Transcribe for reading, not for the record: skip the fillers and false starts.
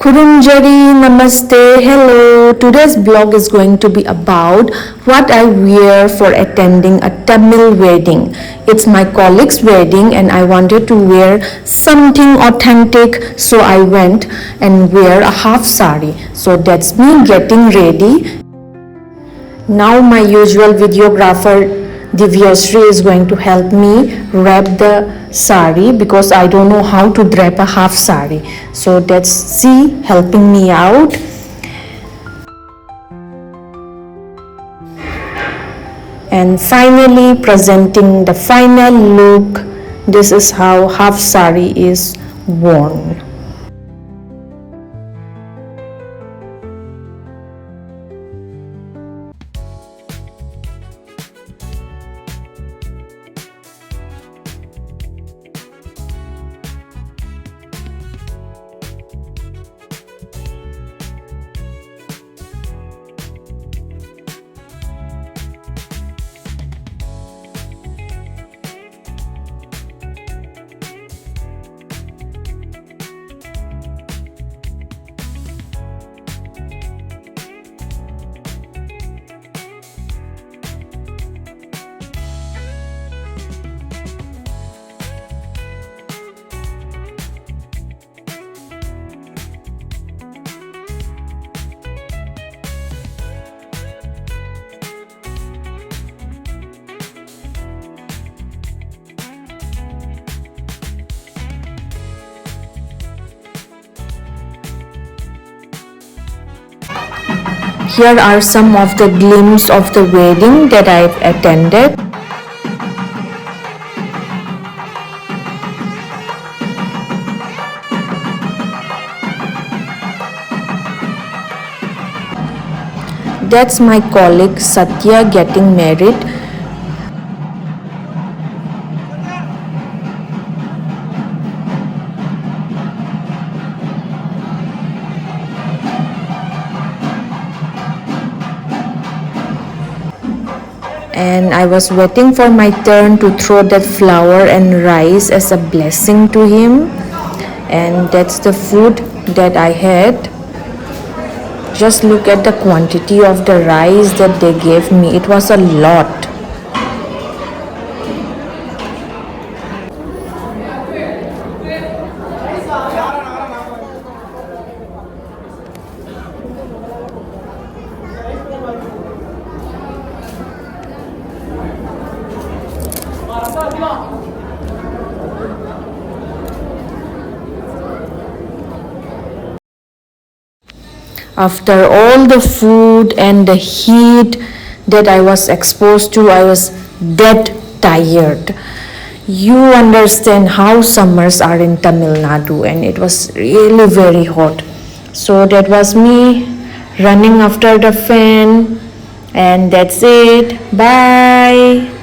Kurunjari, Namaste, hello. Today's blog is going to be about what I wear for attending a Tamil wedding. It's my colleague's wedding and I wanted to wear something authentic, so I went and wear a half sari. So that's me getting ready. Now my usual videographer Divyasri is going to help me wrap the sari because I don't know how to drape a half sari. So that's she helping me out. And finally presenting the final look. This is how half sari is worn. Here are some of the glimpses of the wedding that I've attended. That's my colleague Satya getting married. And I was waiting for my turn to throw that flower and rice as a blessing to him. And that's the food that I had. Just look at the quantity of the rice that they gave me. It was a lot. After all the food and the heat that I was exposed to, I was dead tired. You understand how summers are in Tamil Nadu, and it was really very hot. So that was me running after the fan, and that's it. Bye.